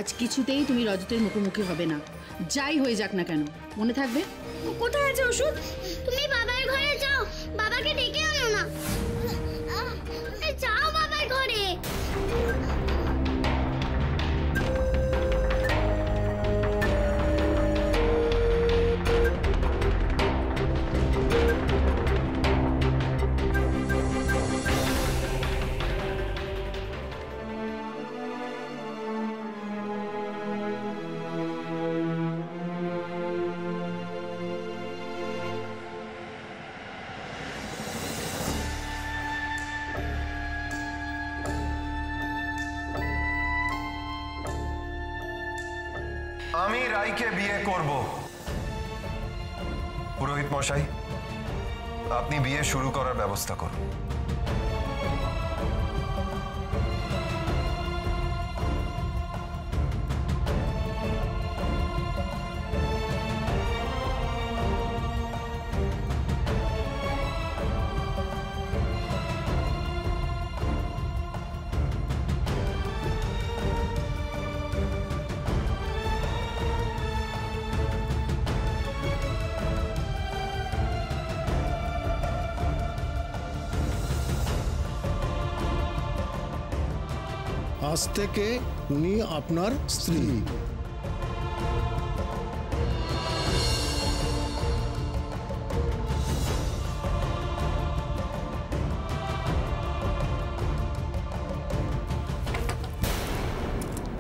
আজ কিছুতেই তুমি রজতের মুখোমুখি হবে না, যাই হয়ে যাক না কেন। মনে থাকবে? কোথায় আছে ওষুধ? তুমি বাবার ঘরে যাও, বাবাকে ডেকে আনো না। যাও বাবার ঘরে। আমি রাইকে বিয়ে করব। পুরোহিত মশাই, আপনি বিয়ে শুরু করার ব্যবস্থা করুন। আজ থেকে উনি আপনার স্ত্রী।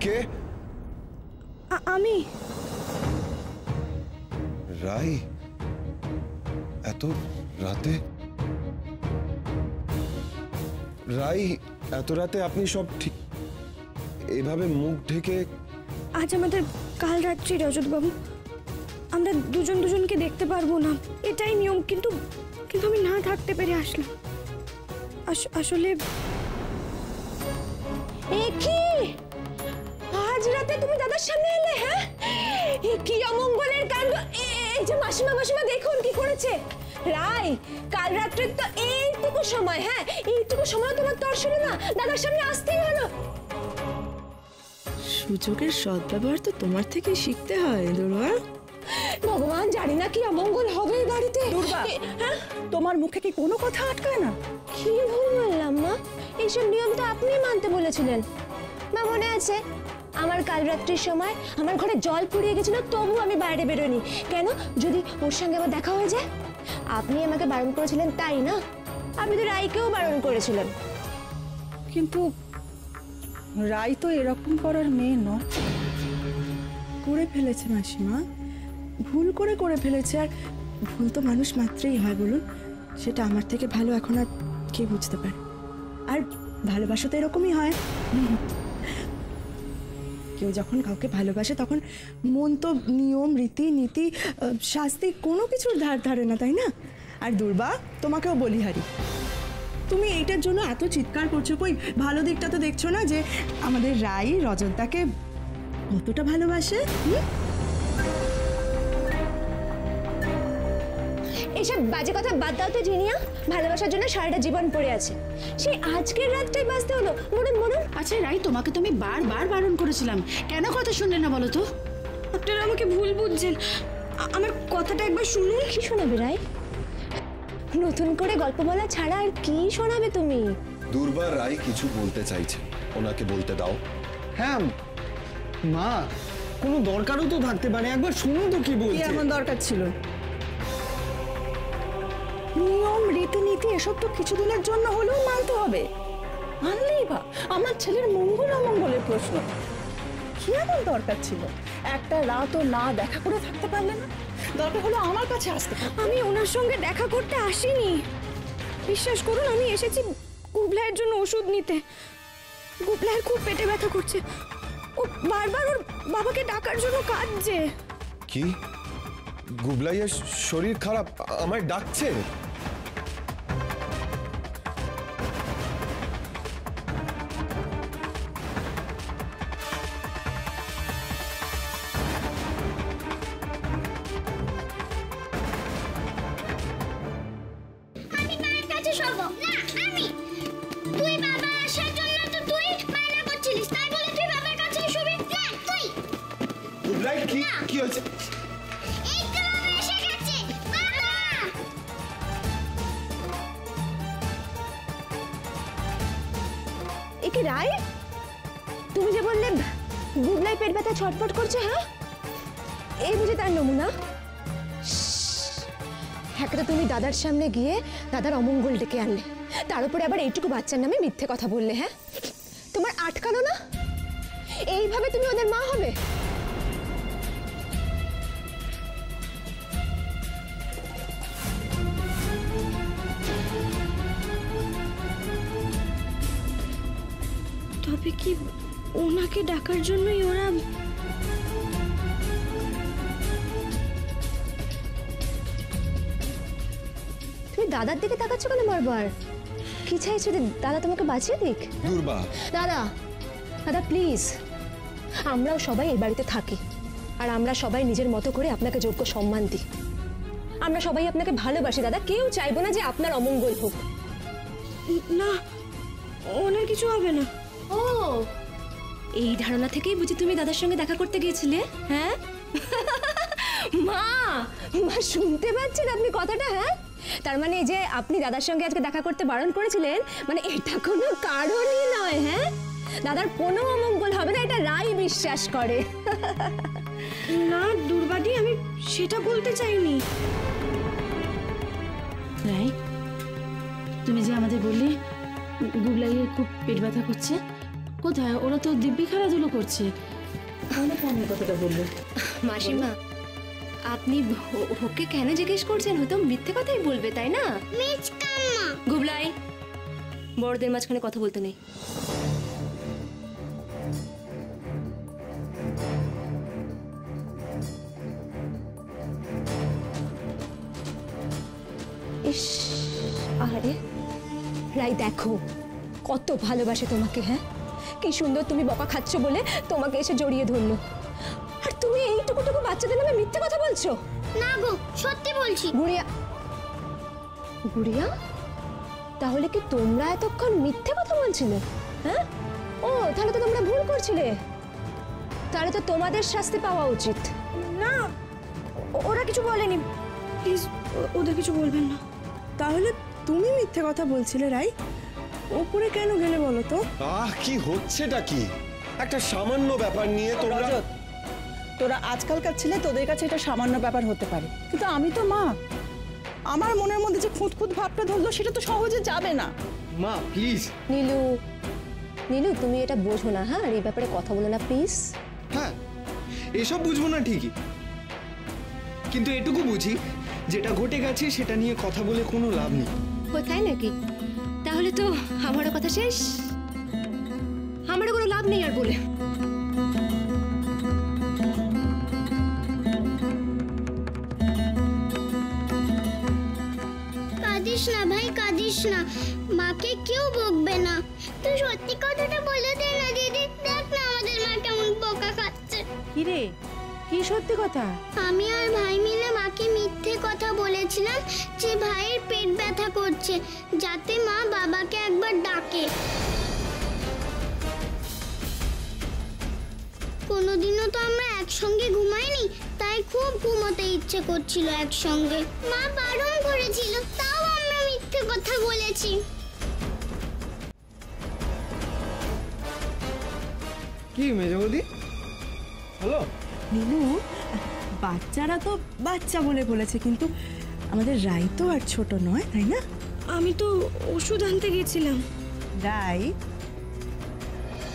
কে? আমি। রাই, এত রাতে? রাই, এত রাতে আপনি সব ঠিক এভাবে মুখ ঢেকে? আজ আমাদের কাল রাত্রি রজতবাবু, আমরা দুজন দুজনকে দেখতে পারবো না, এটাই নিয়ম। কিন্তু কিন্তু আমি না থাকতে পেরে আসলাম। আসলে আজ রাতে তুমি দাদার সামনে এলে? হ্যাঁ, কি অমঙ্গলের কাণ্ড! এই যে মাসিমা, মাসিমা দেখুন কি করেছে। রাই, কাল রাত্রে তো এইটুকু সময়, হ্যাঁ এইটুকু সময় তোমার তর ছিল না, দাদার সামনে আসতেই হলো। সুযোগের সদ্ব্যবহার তো তোমার থেকে শিখতে হয় দুর্বা। ভগবান, জানি না কি অমঙ্গল হবে এই বাড়িতে। দুর্বা, হ্যাঁ, তোমার মুখে কি কোনো কথা আটকায় না? কি ভুল বললাম মা? এইসব নিয়ম তো আপনি মানতে বলেছিলেন। মা মনে আছে আমার কাল রাত্রির সময় আমার ঘরে জল পুড়িয়ে গেছিল, তবু আমি বাইরে বেরোনি কেন? যদি ওর সঙ্গে আবার দেখা হয়ে যায়। আপনি আমাকে বারণ করেছিলেন, তাই না? আপনি তো রাইকেও বারণ করেছিলেন। কিন্তু রাই তো এরকম করার মেয়ে নয়। করে ফেলেছে মাসিমা, ভুল করে ফেলেছে। আর ভুল তো মানুষ মাত্রই হয় বলুন, সেটা আমার থেকে ভালো এখন আর কে বুঝতে পারে। আর ভালোবাসা তো এরকমই হয়, কেউ যখন কাউকে ভালোবাসে তখন মন তো নিয়ম রীতি নীতি শাস্তি কোনো কিছুর ধার ধারে না, তাই না? আর দুর্বা, তোমাকেও বলি হারি, তুমি এইটার জন্য এত চিৎকার করছো, কই ভালো দিকটা তো দেখছো না যে আমাদের রাই রজতদাকে কতটা ভালোবাসে? এইসব বাজে কথা বাদ দাও তো জিনিয়া। ভালোবাসার জন্য সারাটা জীবন পড়ে আছে, সেই আজকের রাতটাই বাঁচতে হলো। Maroon maroon. আচ্ছা রাই, তোমাকে তো আমি বারবার বারণ করেছিলাম, কেন কথা শুনলে না বলো তো? আপনারা আমাকে ভুল বুঝছেন, আমার কথাটা একবার শুনুন। কি শোনাবে রাই? নতুন করে গল্প বলা ছাড়া আর কি শোনাবে তুমি? দুর্বা, রাই কিছু বলতে চাইছে, ওনাকে বলতে দাও। হ্যাঁ মা, কোনো দরকারও তো থাকতে পারে, একবার শুনুন তো কি বলছে। এমন দরকার ছিল? নিয়ম রীতিনীতি এসব তো কিছুদিনের জন্য হলেও মানতে হবে, মানলেই বা। আমার ছেলের মঙ্গল অমঙ্গলের প্রশ্ন, কি এমন দরকার ছিল? একটা রাতও না দেখা করে থাকতে পারলে না? দরকার হলো আমার কাছে আসতে। আমি ওনার সঙ্গে দেখা করতে আসিনি, বিশ্বাস করুন। আমি এসেছি গুবলাইয়ের জন্য ওষুধ নিতে। গুবলাইয়ের খুব পেটে ব্যথা করছে, ও বারবার ওর বাবাকে ডাকার জন্য কাঁদছে। কি? গুবলাইয়ের শরীর খারাপ, আমায় ডাকছে? আমি মায়ের কাছে শোবো না। আমি তুই বাবা আসার জন্য তো তুই মানা করছিলিস, তাই বলে তুই বাবার কাছে শুবি না? তুই কি হয়েছে? এই তো বাবা এসে গেছে। বাবা! একে রাই, তুমি যে বললে গুবলাই পেট ব্যথা ছটফট করছে, হ্যাঁ এই বুঝি তার নমুনা? একটা তুমি দাদার সামনে গিয়ে দাদার অমঙ্গল ডেকে আনলে, তার উপরে আবার এইটুকু বাচ্চার নামে মিথ্যে কথা বললে। হ্যাঁ, তোমার আটকানো না? এইভাবে তুমি ওদের মা হবে? তবে কি ওনাকে ডাকার জন্যই ওরা? তুমি দাদার দিকে তাকাচ্ছ কেন বারবার? কি চাইছো যে দাদা তোমাকে বাঁচিয়ে দিক? দুর্বা, দাদা, দাদা প্লিজ, আমরাও সবাই এই বাড়িতে থাকি, আর আমরা সবাই নিজের মতো করে আপনাকে যোগ্য সম্মান দিই। আমরা সবাই আপনাকে ভালোবাসি দাদা, কেউ চাইবো না যে আপনার অমঙ্গল হোক। না, ওনার কিছু হবে না। ও, এই ধারণা থেকেই বুঝি তুমি দাদার সঙ্গে দেখা করতে গিয়েছিলে? হ্যাঁ মা, মা শুনতে পাচ্ছেন আপনি কথাটা? হ্যাঁ, তার মানে যে আপনি দাদার সঙ্গে আজকে দেখা করতে বারণ করেছিলেন, মানে এটা কোনো কারণই নয়। হ্যাঁ, দাদার কোনো অমঙ্গল হবে না, এটা রাই বিশ্বাস করে। না দুর্বাদি, আমি সেটা বলতে চাইনি। রাই, তুমি যে আমাদের বললে গুবলাইয়ের খুব পেট ব্যথা করছে, কোথায়? ওরা তো দিব্যি খেলাধুলো করছে, তাহলে কেন এই কথাটা বললো? মাসিমা, আপনি ওকে কেন জিজ্ঞেস করছেন? হয়তো মিথ্যে কথাই বলবে, তাই না? মিচকাম্মা, গুবলাই, বড়দের মাঝখানে কথা বলতে নেই। ইস, আরে রাই দেখো কত ভালোবাসে তোমাকে। হ্যাঁ, কি সুন্দর তুমি বকা খাচ্ছ বলে তোমাকে এসে জড়িয়ে ধরলো, আর তুমি এইটুকুটুকু বাচ্চাদের নামে মিথ্যে কথা বলছো। না গো, সত্যি বলছি। গুড়িয়া, গুড়িয়া, তাহলে কি তোমরা এতক্ষণ মিথ্যে কথা বলছিলে? হ্যাঁ, ও তাহলে তো তোমরা ভুল করছিলে, তাহলে তো তোমাদের শাস্তি পাওয়া উচিত। না, ওরা কিছু বলেনি, প্লিজ ওদের কিছু বলবেন না। তাহলে তুমি মিথ্যে কথা বলছিলে রাই? ওপরে কেন গেলে বলো তো? কি হচ্ছেটা কি? একটা সামান্য ব্যাপার নিয়ে তোমরা... রজত, তোরা আজকালকার ছেলে, তোদের কাছে এটা সামান্য ব্যাপার হতে পারে, কিন্তু আমি তো মা। আমার মনের মধ্যে যে খুঁতখুঁত ভাবটা ধরলো, সেটা তো সহজে যাবে না। মা প্লিজ। নীলু, নীলু তুমি এটা বোঝো না, হ্যাঁ, আর এই ব্যাপারে কথা বলো না প্লিজ। হ্যাঁ, এসব বুঝবো না ঠিকই, কিন্তু এটুকু বুঝি যেটা ঘটে গেছে সেটা নিয়ে কথা বলে কোনো লাভ নেই। কোথায় নাকি? তাহলে তো আমারও কথা শেষ, আমারও কোনো লাভ নেই আর বলে। কাঁদিস না ভাই, কাঁদিস না, মাকে কেউ বকবে না। তুই সত্যি কথাটা বলে দে না দিদি, দেখ না আমাদের মা কেমন বকা খাচ্ছে। কি রে, কি সত্যি কথা? আমি আর ভাই মিলে মাকে মিথ্যে কথা বলেছিলাম যে ভাইয়ের পেট ব্যথা করছে, যাতে মা বাবাকে একবার ডাকে। কোনোদিনও তো আমরা একসঙ্গে ঘুমাইনি, তাই খুব ঘুমোতে ইচ্ছে করছিল একসঙ্গে। মা বারণ করেছিল, তাও আমরা মিথ্যে কথা বলেছি। কি মেজবৌদি, হলো? নীলু, বাচ্চারা তো বাচ্চা বলে বলেছে, কিন্তু আমাদের রাই তো আর ছোট নয়, তাই না? আমি তো ওষুধ আনতে গেছিলাম। রাই,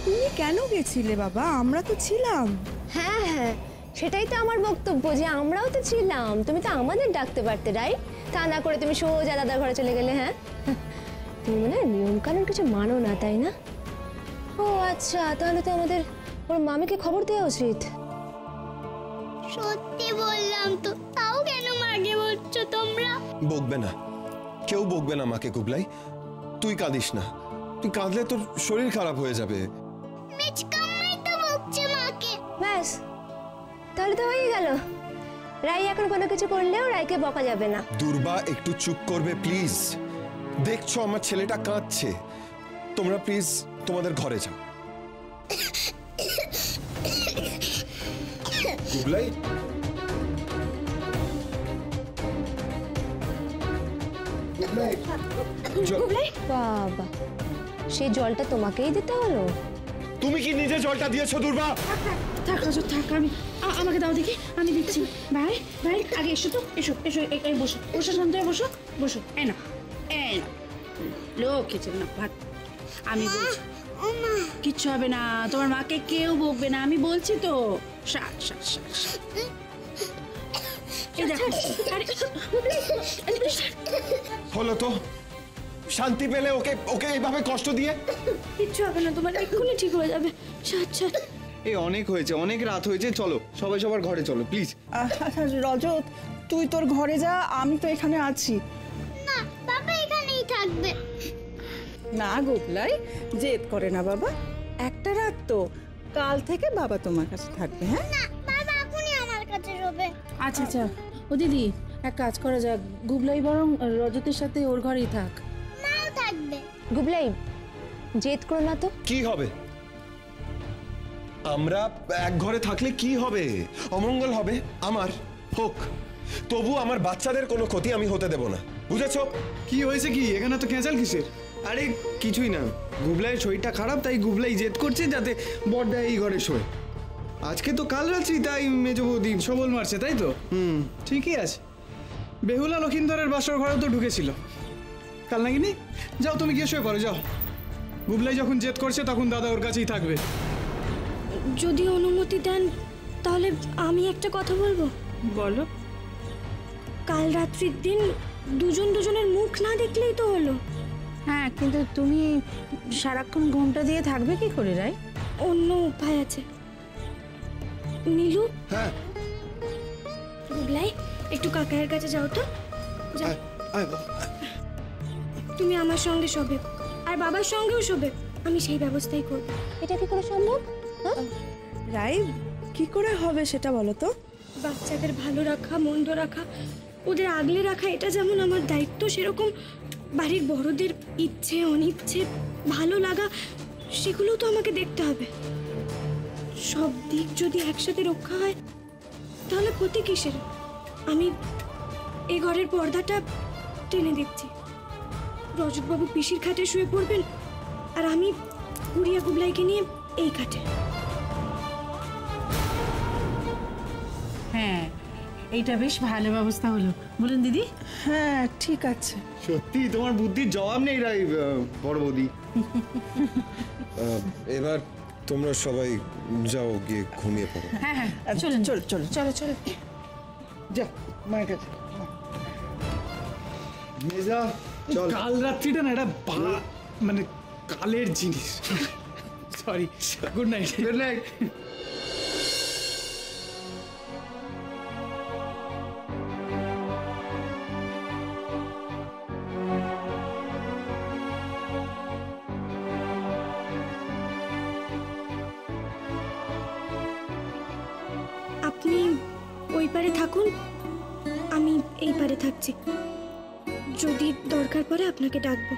তুমি কেন গেছিলে বাবা? আমরা তো ছিলাম। হ্যাঁ হ্যাঁ, সেটাই তো আমার বক্তব্য, যে আমরাও তো ছিলাম, তুমি তো আমাদের ডাকতে পারতে রাই, তা না করে তুমি সোজা দাদার ঘরে চলে গেলে। হ্যাঁ, তুমি মনে হয় নিয়ম কানুন কিছু মানো না, তাই না? ও আচ্ছা, তাহলে তো আমাদের ওর মামিকে খবর দেওয়া উচিত। সত্যি বললাম তো, তাও কেন মাকে বলছো তোমরা? বকবে না, কেউ বকবে না মাকে গুবলাই। তুই কাঁদিস না, তুই কাঁদলে তোর শরীর খারাপ হয়ে যাবে। মিচকাম্মাই তো বকছে মাকে। ব্যাস, তাহলে তো হয়ে গেল। রাই এখন কোনো কিছু করলেও রাইকে বকা যাবে না। দুর্বা, একটু চুপ করবে প্লিজ? দেখছো আমার ছেলেটা কাঁদছে, তোমরা প্লিজ তোমাদের ঘরে যাও। গুবলাই বাবা, সেই জলটা তোমাকেই দিতে হলো? তুমি কি নিজে জলটা দিয়েছো দুর্বা? থাক হাজর থাক, আমাকে দাও দেখি, আমি দিচ্ছি। ভাই ভাই আগে এসো তো, এসো এসো, এই বসো বসো, শান্ত হয়ে বসো বসো। এই না লোক খেয়েছে না ভাত। আমি বলছি কিচ্ছু হবে না, তোমার মাকে কেউ বকবে না, আমি বলছি তো। শাক শাক শাক শাক। এই দেখো, হলো তো, শান্তি পেলে ওকে ওকে এইভাবে কষ্ট দিয়ে? কিচ্ছু হবে না তোমার, এক্ষুনি ঠিক হয়ে যাবে। আচ্ছা এই অনেক হয়েছে, অনেক রাত হয়েছে, চলো সবাই সবার ঘরে চলো প্লিজ। আচ্ছা রজত, তুই তোর ঘরে যা, আমি তো এখানে আছি। না, বাবা এখানেই থাকবে। না গোপলাই, জেদ করে না বাবা, একটা রাত তো, কাল থেকে বাবা তোমার কাছে থাকবে। হ্যাঁ না, বাবা এখনই আমার কাছে রবে। আচ্ছা আচ্ছা, ও দিদি এক কাজ করা যাক, গুবলাই বরং রজতের সাথে ওর ঘরেই থাক। মাও থাকবে। গুবলাই, জেদ করো না তো। কি হবে? আমরা এক ঘরে থাকলে কি হবে? অমঙ্গল হবে আমার, হোক, তবু আমার বাচ্চাদের কোনো ক্ষতি আমি হতে দেব না, বুঝেছো? কি হয়েছে কি এখানে তো ক্যাঁচাল কিসের? আরে কিছুই না, গুবলাইয়ের শরীরটা খারাপ, তাই গুবলাই জেদ করছে যাতে বড়দা এই ঘরে শোয়। আজকে তো কাল রাত্রি, তাই মেজ বৌদি সবল মারছে, তাই তো? ঠিকই আছে। বেহুলা লক্ষিন্দরের বাসর ঘরে তো ঢুকেছিল কাল, নাকি নি? যাও তুমি গিয়ে শুয়ে পড়ো, যাও। গুবলাই যখন জেদ করছে তখন দাদা ওর কাছেই থাকবে। যদি অনুমতি দেন তাহলে আমি একটা কথা বলবো। বলো। কাল রাত্রির দিন দুজনের মুখ না দেখলেই তো হলো। হ্যাঁ, কিন্তু তুমি সারাক্ষণ ঘুমটা দিয়ে থাকবে কি করে রাই? অন্য উপায় আছে। নীলু, হ্যাঁ, গুবলাই একটু কাকাইয়ের কাছে যাও তো। যাও, তুমি আমার সঙ্গে শোবে আর বাবার সঙ্গেও শোবে, আমি সেই ব্যবস্থাই করব। এটা কি করে সম্ভব? রাই, কি করে হবে সেটা বলো তো। বাচ্চাদের ভালো রাখা, মন্দ রাখা, ওদের আগলে রাখা, এটা যেমন আমার দায়িত্ব, সেরকম বাড়ির বড়দের ইচ্ছে অনিচ্ছে, ভালো লাগা, সেগুলোও তো আমাকে দেখতে হবে। সব দিক যদি একসাথে রক্ষা হয় তাহলে ক্ষতি কিসের? আমি এই ঘরের পর্দাটা টেনে দিচ্ছি, রজতবাবু পিসির খাটে শুয়ে পড়বেন আর আমি গুড়িয়া গুবলাইকে নিয়ে এই খাটে। হ্যাঁ, এইটা বেশ ভালো ব্যবস্থা হলো, বলুন দিদি? হ্যাঁ ঠিক আছে। সত্যি তোমার বুদ্ধির জবাব নেই রাই বড় বৌদি। এবার তোমরা সবাই যাও, গিয়ে ঘুমিয়ে পড়ো। হ্যাঁ হ্যাঁ, চলুন চল চল চলো চলো। যা মায়ের কাছে। মেজা চল। কাল রাত্রিটা না, এটা মানে কালের জিনিস। Sorry, good night. Good night. আপনি ওই পারে থাকুন, আমি এই পারে থাকছি, যদি দরকার পড়ে আপনাকে ডাকবো।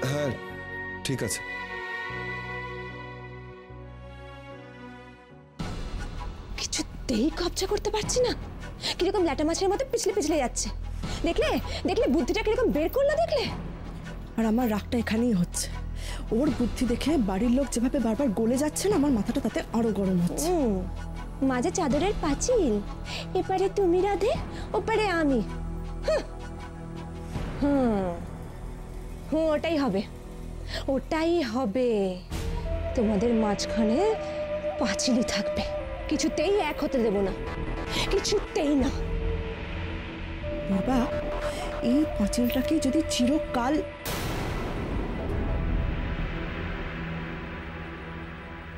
হ্যাঁ ঠিক আছে। কিছুতেই কবজা করতে পারছি না, কিরকম ল্যাটা মাছের মতো পিছলে পিছলে যাচ্ছে। দেখলে দেখলে বুদ্ধিটা কিরকম বের করলো, দেখলে? আর আমার রাগটা এখানেই হচ্ছে, ওর বুদ্ধি দেখে বাড়ির লোক যেভাবে বারবার গলে যাচ্ছে না, আমার মাথাটা তাতে আরো গরম হচ্ছে। মাঝে চাদরের পাঁচিল, এপারে তুমি রাধে, ওপারে আমি। ওটাই হবে, ওটাই হবে। তোমাদের মাঝখানে পাঁচিলই থাকবে, কিছুতেই এক হতে দেব না, কিছুতেই না। বাবা, এই পাঁচিলটাকে যদি চিরকাল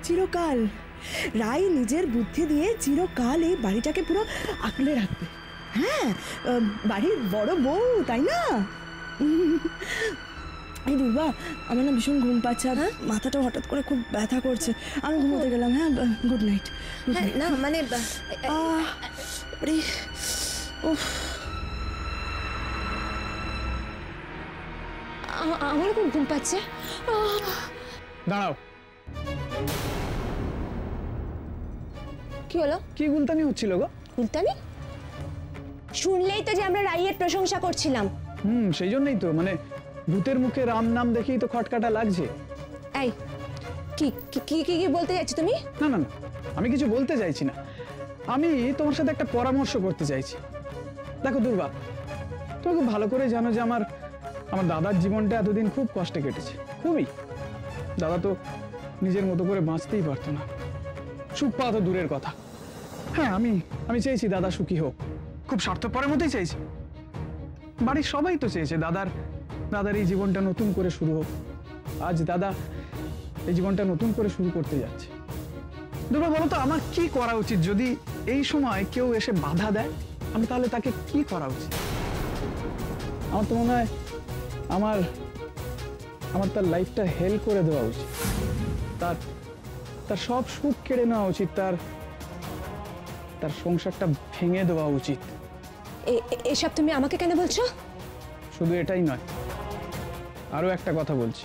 চিরকাল রাই নিজের বুদ্ধি দিয়ে চিরকাল এই বাড়িটাকে পুরো আঁকড়ে রাখবে। হ্যাঁ, বাড়ির বড় বউ, তাই না? এই দুর্বা, আমার না ভীষণ ঘুম পাচ্ছে, মাথাটা হঠাৎ করে খুব ব্যথা করছে, আমি ঘুমোতে গেলাম। হ্যাঁ, গুড নাইট। না মানে আমার খুব ঘুম পাচ্ছে। দাঁড়াও, কি হলো? কি গুলতানি হচ্ছিল গো? কুলতানি? শুনলেই তো যে আমরা রাইয়ের প্রশংসা করছিলাম। সেই জন্যই তো, মানে ভূতের মুখে রাম নাম দেখেই তো খটকাটা লাগছে। এই কি কি কি কি বলতে যাচ্ছ তুমি? না না না, আমি কিছু বলতে চাইছি না, আমি তোমার সাথে একটা পরামর্শ করতে চাইছি। দেখো দুর্বা, তুমি খুব ভালো করে জানো যে আমার দাদার জীবনটা এতদিন খুব কষ্টে কেটেছে, খুবই। দাদা তো নিজের মতো করে বাঁচতেই পারতো না, সুখ পাওয়া তো দূরের কথা। হ্যাঁ, আমি চেয়েছি দাদা সুখী হোক, খুব স্বার্থপরের মতোই চাইছি। বাড়ির সবাই তো চেয়েছে দাদার এই জীবনটা নতুন করে শুরু হোক। আজ দাদা এই জীবনটা নতুন করে শুরু করতে যাচ্ছে। দুর্বা, বলো তো আমার কি করা উচিত? যদি এই সময় কেউ এসে বাধা দেয়, আমি তাহলে তাকে কি করা উচিত? আমার তো মনে হয় আমার তার লাইফটা হেল করে দেওয়া উচিত, তার সব সুখ কেড়ে নেওয়া উচিত, তার সংসারটা ভেঙে দেওয়া উচিত। এসব তুমি আমাকে কেন বলছো? শুধু এটাই নয়, আরো একটা কথা বলছি,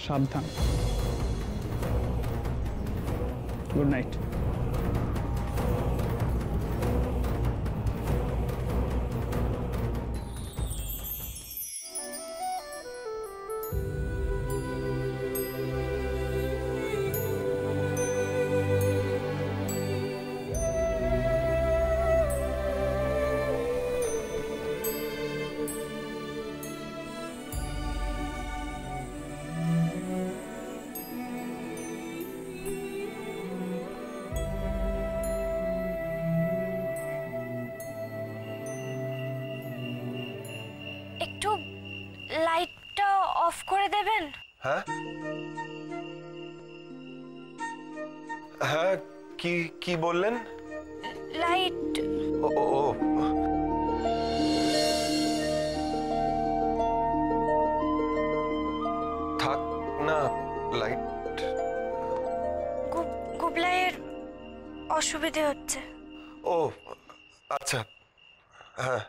সাবধান। Good night. একটু লাইটটা অফ করে দেবেন? হ্যাঁ হ্যাঁ, কি কি বললেন? লাইট। ও ও, থাক না লাইট। গুবলাইয়ের অসুবিধে হচ্ছে। ও আচ্ছা, হ্যাঁ।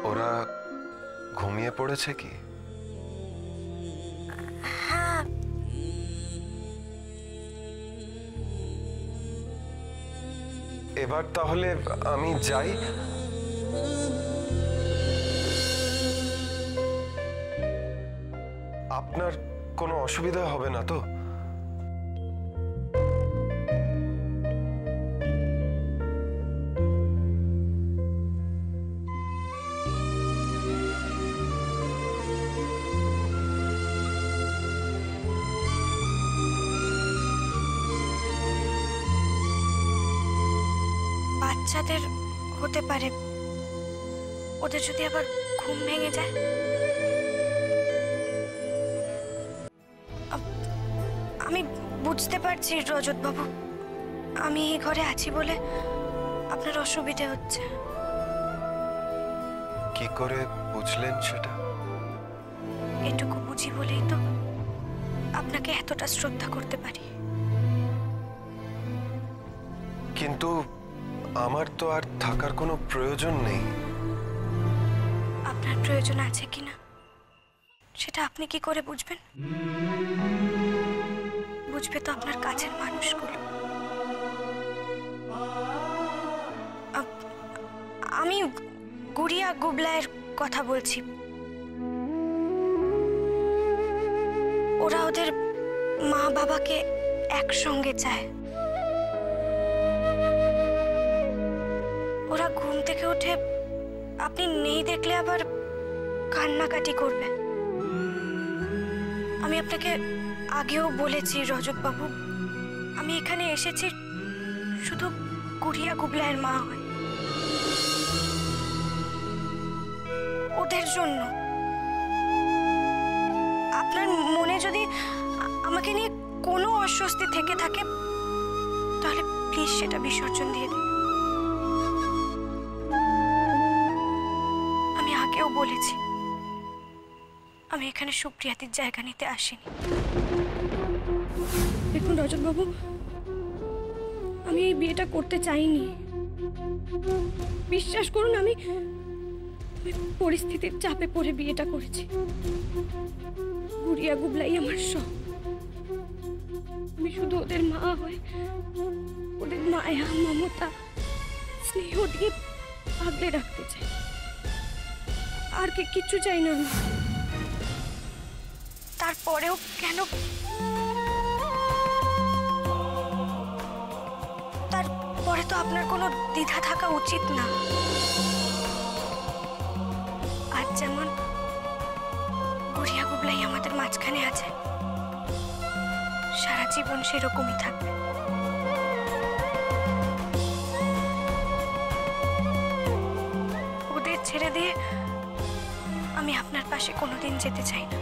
ওরা ঘুমিয়ে পড়েছে কি? হ্যাঁ। এবার তাহলে আমি যাই। আপনার কোনো অসুবিধা হবে না তো? বাচ্চাদের হতে পারে, ওদের যদি আবার ঘুম ভেঙে যায়। আমি বুঝতে পারছি রজত বাবু, আমি এই ঘরে আছি বলে আপনার অসুবিধে হচ্ছে। কি করে বুঝলেন সেটা? এটুকু বুঝি বলেই তো আপনাকে এতটা শ্রদ্ধা করতে পারি। কিন্তু আমার তো আর থাকার কোনো প্রয়োজন নেই। আপনার প্রয়োজন আছে কিনা সেটা আপনি কি করে বুঝবেন? বুঝবে তো আপনার কাছের মানুষগুলো। আমি গুড়িয়া গুবলাইয়ের কথা বলছি। ওরা ওদের মা বাবাকে একসঙ্গে চায়। ওরা ঘুম থেকে উঠে আপনি নেই দেখলে আবার কান্নাকাটি করবে। আমি আপনাকে আগেও বলেছি রজত বাবু, আমি এখানে এসেছি শুধু গুড়িয়া গুবলাইয়ের মা হয়ে। ওর ওদের জন্য। আপনার মনে যদি আমাকে নিয়ে কোনো অস্বস্তি থেকে থাকে তাহলে প্লিজ সেটা বিসর্জন দিয়ে দিন। আমি আগেও বলেছি আমি এখানে সুপ্রিয়াতির জায়গা নিতে আসিনি। দেখুন রজতবাবু, আমি এই বিয়েটা করতে চাইনি। বিশ্বাস করুন, আমি পরিস্থিতির চাপে পড়ে বিয়েটা করেছি। গুড়িয়া গুবলাই আমার সব। আমি শুধু ওদের মা হয়ে ওদের মায়া, মমতা, স্নেহ দিয়ে আগলে রাখতে চাই, আর কিচ্ছু চাই না। তারপরেও কেন, তারপরে তো আপনার কোনো দ্বিধা থাকা উচিত না। আজ যেমন গড়িয়া গুবলাই আমাদের মাঝখানে আছে, সারা জীবন সেরকমই থাকবে। ওদের ছেড়ে দিয়ে আমি আপনার পাশে কোনোদিন যেতে চাই না।